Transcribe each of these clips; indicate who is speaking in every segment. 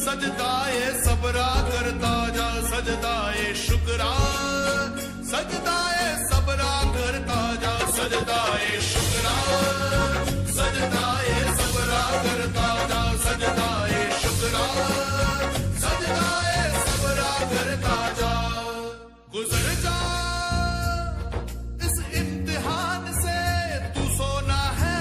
Speaker 1: सजदाए सबरा करता जा, सजदाए शुक्रा, सजदाए सबरा करता जा, सजदाए शुक्रा, सजदाए सबरा करता जा, सजदाए शुक्रा, सजदाए सबरा करता जा। गुजर जा इस इम्तिहान से, तू सोना है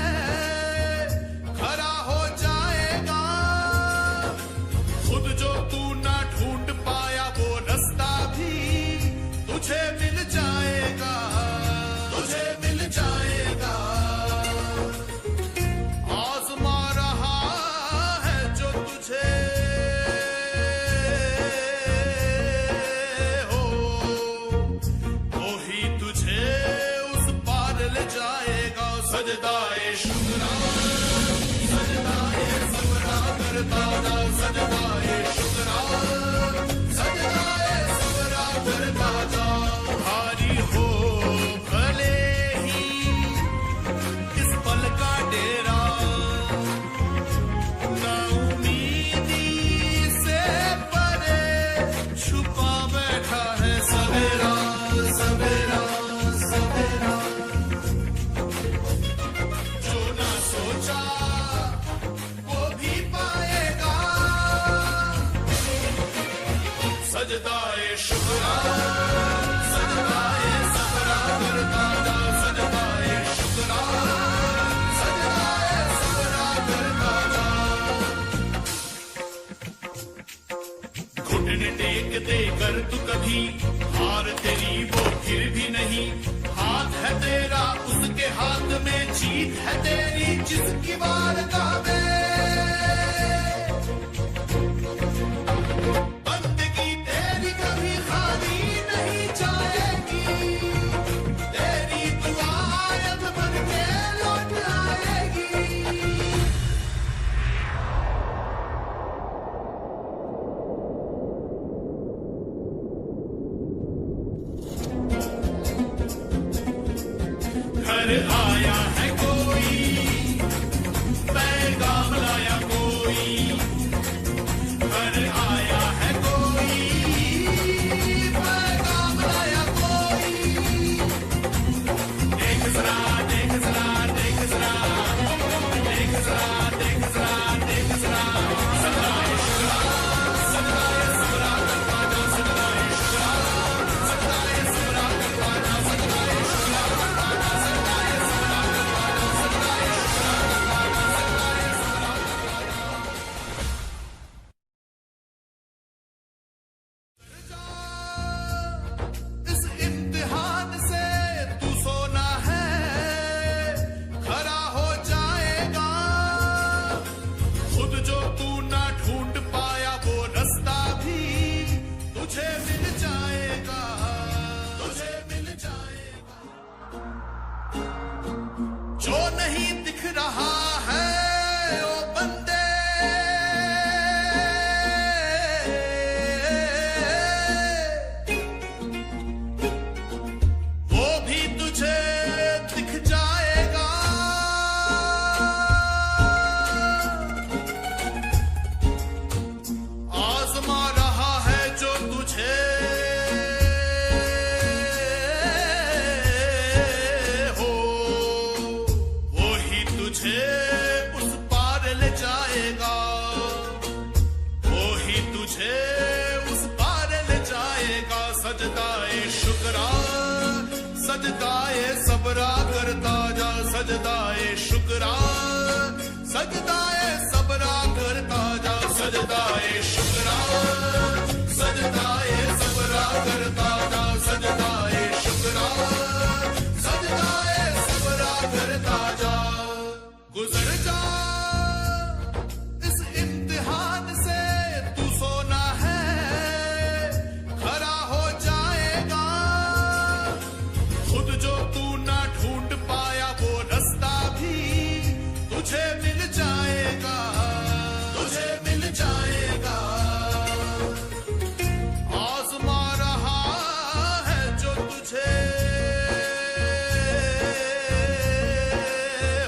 Speaker 1: सजदा ए शुक्रा सजदा ए सबरा करता जा सजदा ए शुक्रा सजदा ए सबरा करता जा भारी हो भले ही इस पल का डेरा ना उम्मीदी से परे छुपा बैठा है सवेरा सवेरा सवेरा जो ना सोचा वो भी पाएगा सजदा ए शुक्रा सजदा ए सबरा करता जा सजदा ए शुक्रा सजदा ए सबरा करता जा घुटने टेकते कर तू कभी हार तेरी वो फिर भी नहीं हाथ है तेरा उसके हाथ में जीत है तेरी जिसकी वारदा में बंदगी तेरी कभी खाली नहीं जाएगी तेरी दुआ आयत बन के लौट आएगी घर आया है कोई पैगाम लाया कोई घर आया है कोई पैगाम लाया कोई देख जरा देख जरा देख जरा देख जरा देख जरा देख जरा सजदा ए शुक्रा सजदा ए सबरा करता जा सजदा ए शुक्रा सजदा ए सबरा करता जा सजदा ए शुक्रा करता जा सजदा ए सबरा करता जा सजदा ए शुक्रा करता जा सजदा ए सबरा इस इम्तिहान से तू सोना है खरा हो जाएगा खुद जो तू ना ढूंढ पाया वो रास्ता भी तुझे मिल जाएगा तुझे मिल जाएगा जो नहीं दिख रहा है ओ बंदे वो भी तुझे दिख जाएगा आजमा रहा है जो तुझे हो वो ही तुझे उस पार ले जाएगा वो ही तुझे उस पार ले जाएगा सजदा ए शुक्रा सजदा ए सबरा करता जा सजदा ए शुक्रा सजदा ए सबरा करता जा सजदा ए शुक्रा सजदा ए सबरा करता जा सजदा ए शुक्रा सजदा ए सबरा करता जा गुजर जा इस इम्तिहान से तू सोना है खरा हो जाएगा खुद जो तू ना ढूंढ पाया वो रास्ता भी तुझे मिल जाएगा तुझे मिल जाएगा आजमा रहा है जो तुझे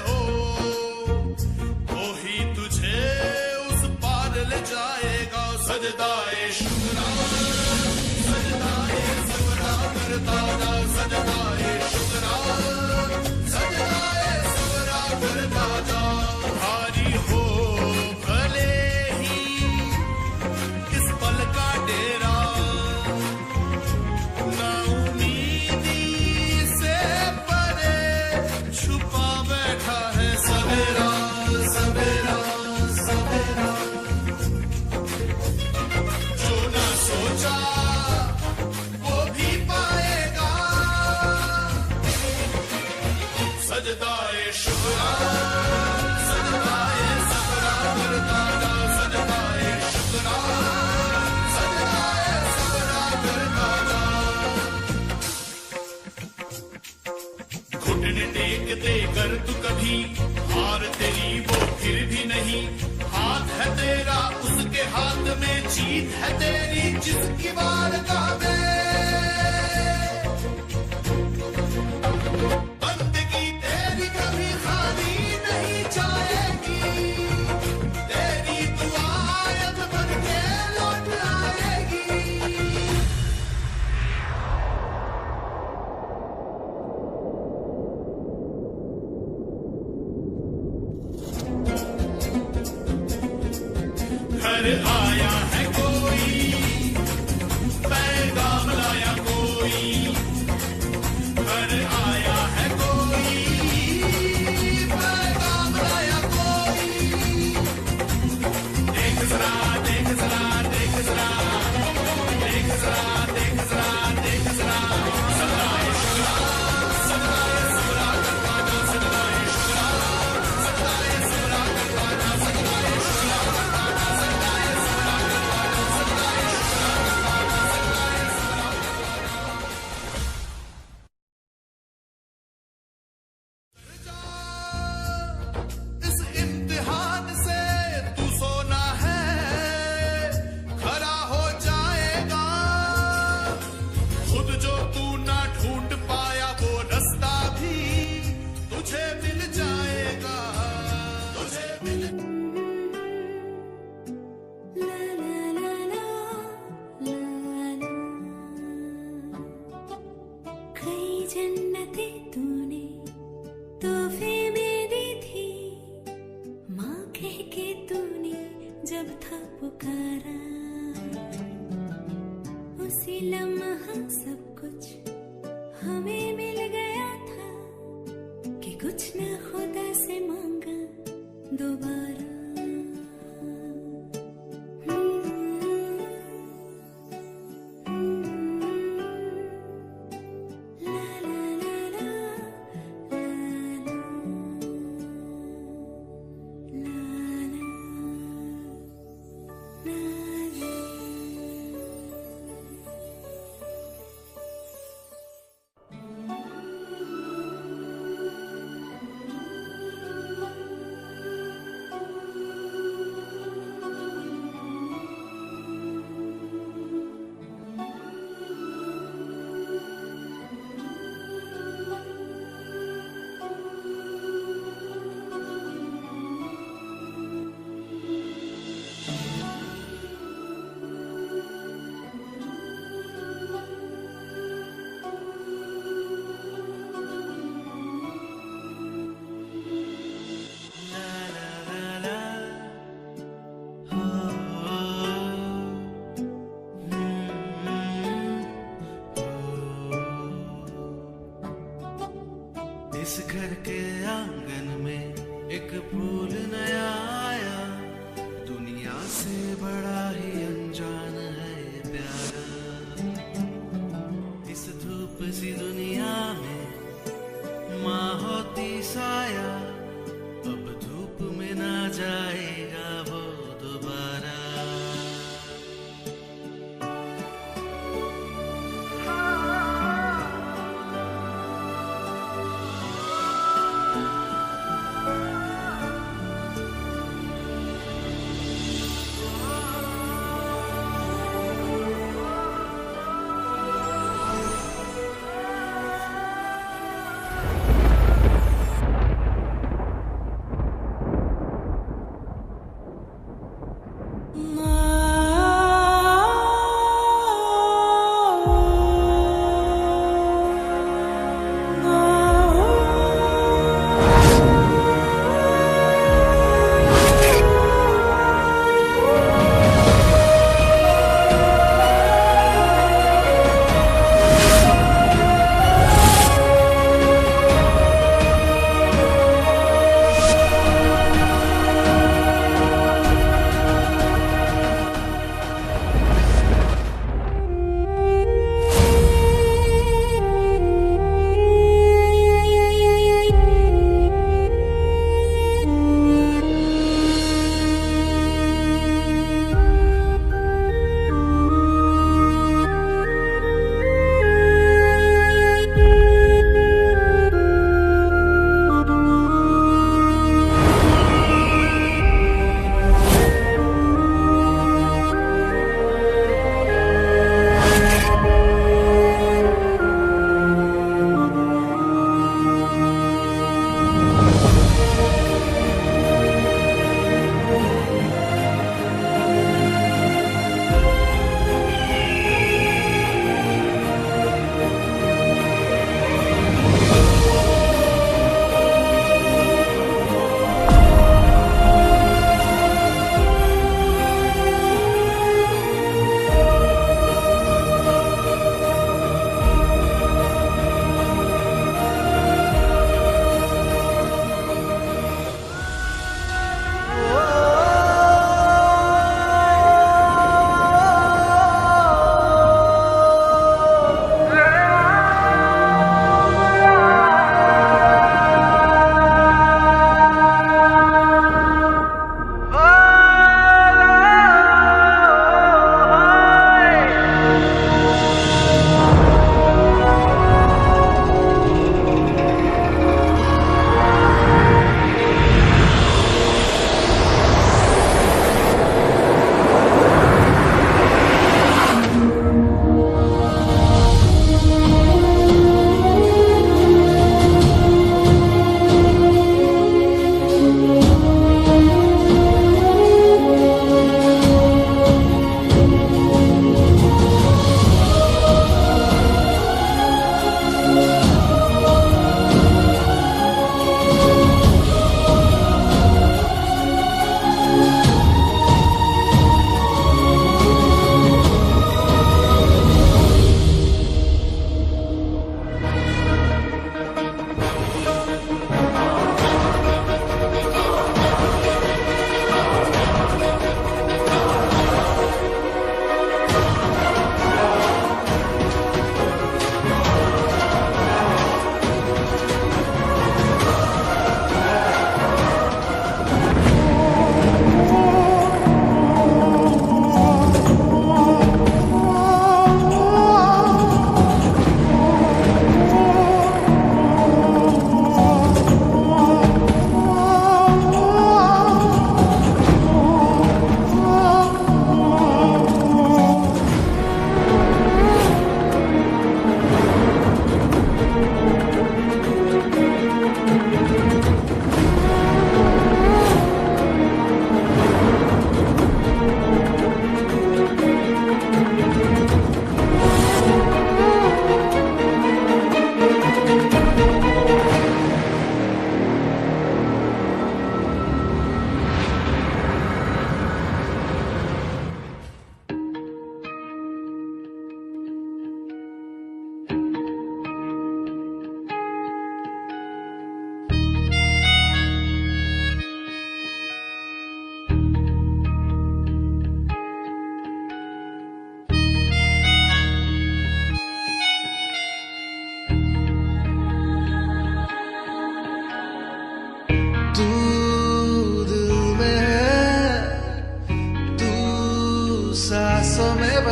Speaker 1: हो वो ही तुझे उस पार ले जाएगा सजदा ए शुक्रा सजदा ए सबरा करता जा सजदा ए शुक्रा सजदा ए सबरा करता जा भारी हो भले ही इस पल का डेरा ना उम्मीदी से परे छुपा बैठा है सवेरा सवेरा सवेरा जो ना सोचा वो भी पाएगा सजदा ए शुक्रा सजदा ए सबरा करता जा सजदा ए शुक्रा सजदा ए सबरा करता जा घुटने टेकते कर अगर तू कभी हार तेरी वो फिर भी नहीं, हाथ है तेरा उसके हाथ में, जीत है तेरी जिसकी वारदात में। बंदगी तेरी कभी खाली नहीं जाएगी, तेरी दुआ आयत बन के लौट आएगी। घर आया है कोई, पैगाम लाया कोई, घर आया है कोई, पैगाम लाया कोई। देख जरा देख जरा देख जरा देख जरा देख जरा देख जरा, सदाए शुक्रा सदाए शुक्रा करवाना, सदाए शुक्रा सदाए शुक्रा करवाना, सदाए शुक्रा करवाना, सदाए शुक्रा करवाना, सदाए शुक्रा करवाना, सदाए शुक्रा करवाना। इस इम्तिहान से तू सोना है, खरा हो जाएगा। खुद जो तू ना ढूंढ पाया वो रास्ता भी तुझे मिल जाएगा, तुझे मिल।
Speaker 2: ला ला ला ला ला ला, कई जन्नतें तूने तोहफे में दी थी, माँ कह के तूने जब था पुकारा, उसी लम्हा सब कुछ हमें मिल गया था, कि कुछ न खुदा से मांगा दोबारा। ला ला ला ला ला ला ला ला।
Speaker 3: इस घर के आंगन में एक फूल नया आया, दुनिया से बड़ा ही अनजान है ये प्यारा। इस धूप सी दुनिया में माँ होती साया, अब धूप में ना जाएगा वो दोबारा।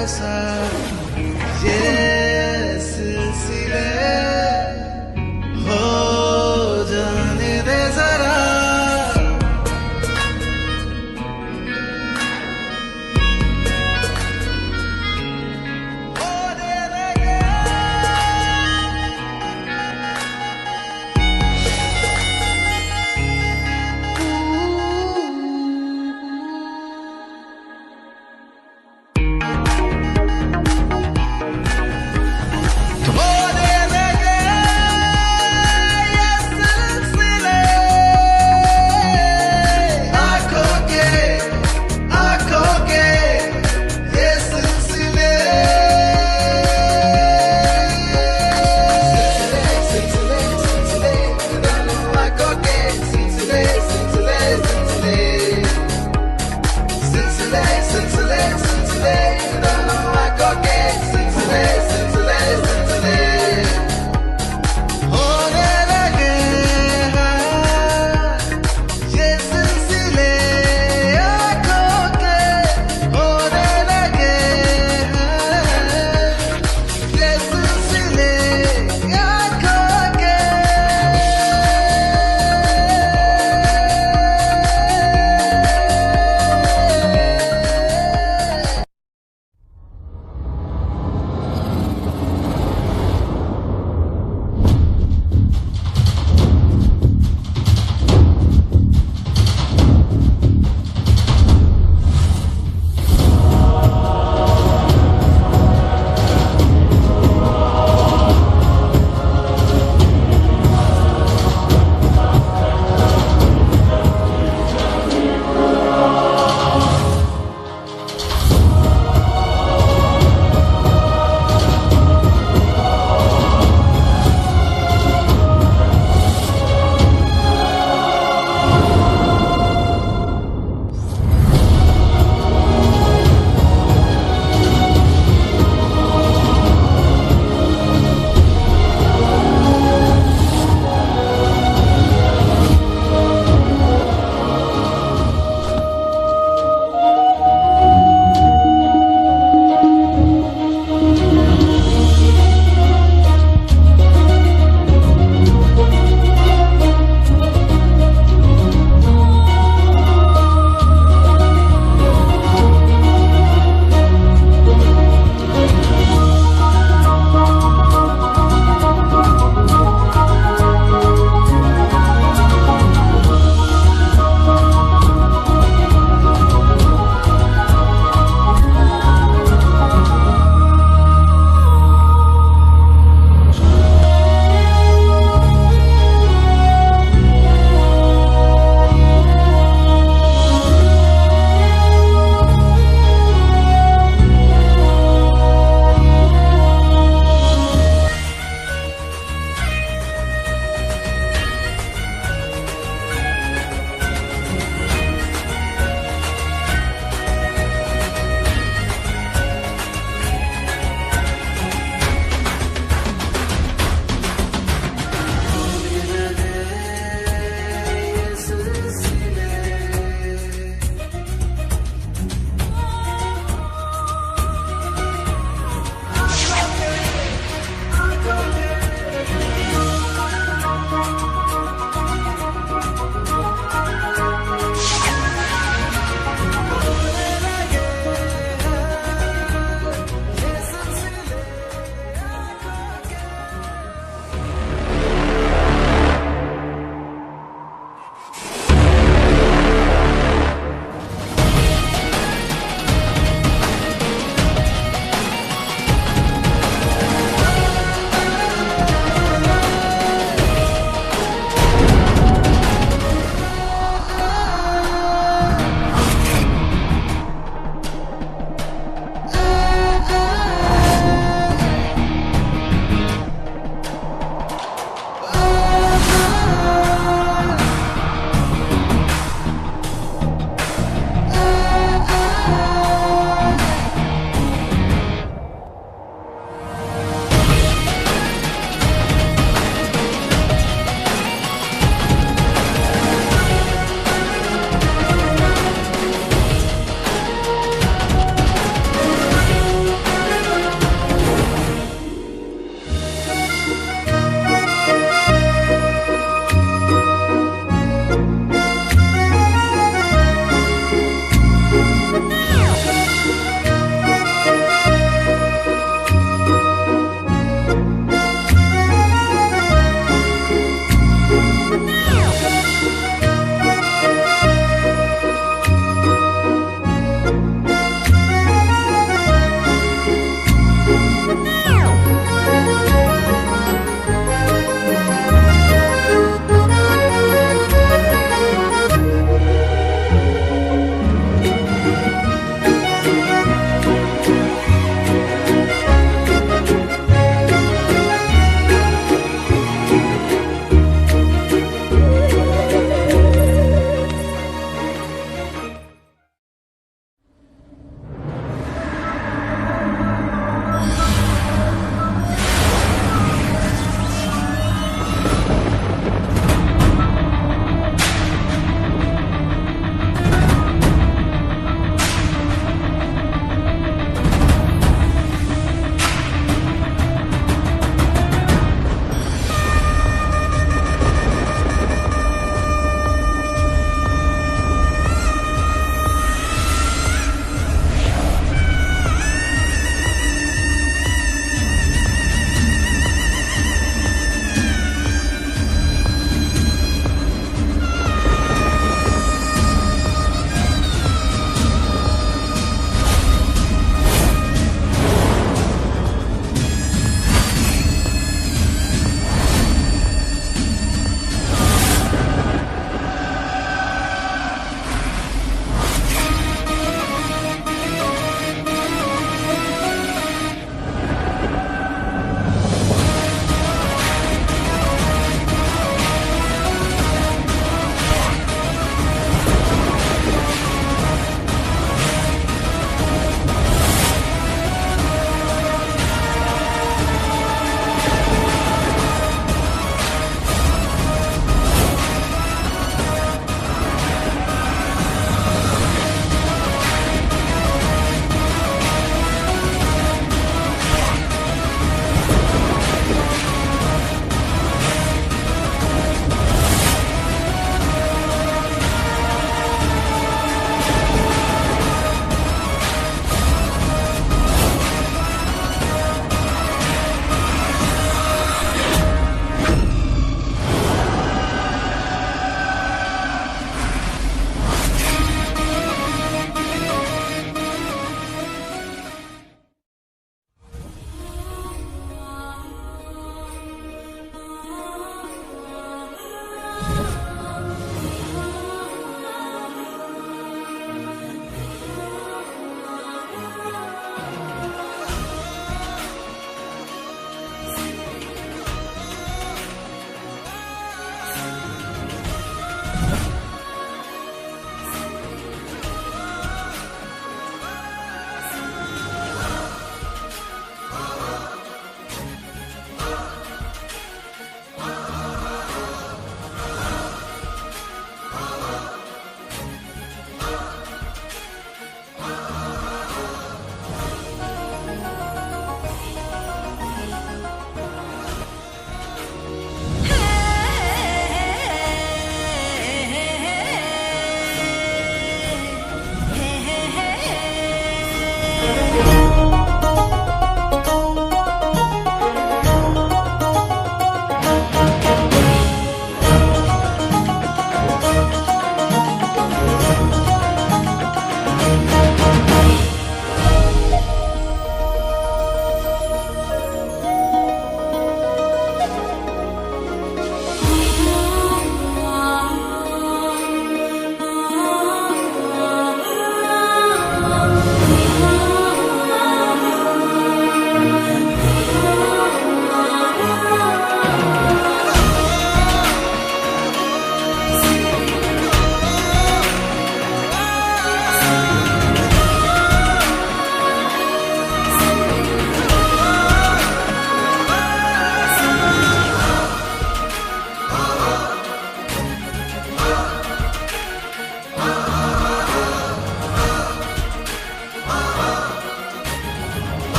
Speaker 3: बसा ये सिलसिले हो जाने दे जरा।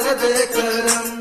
Speaker 3: कर दे करम।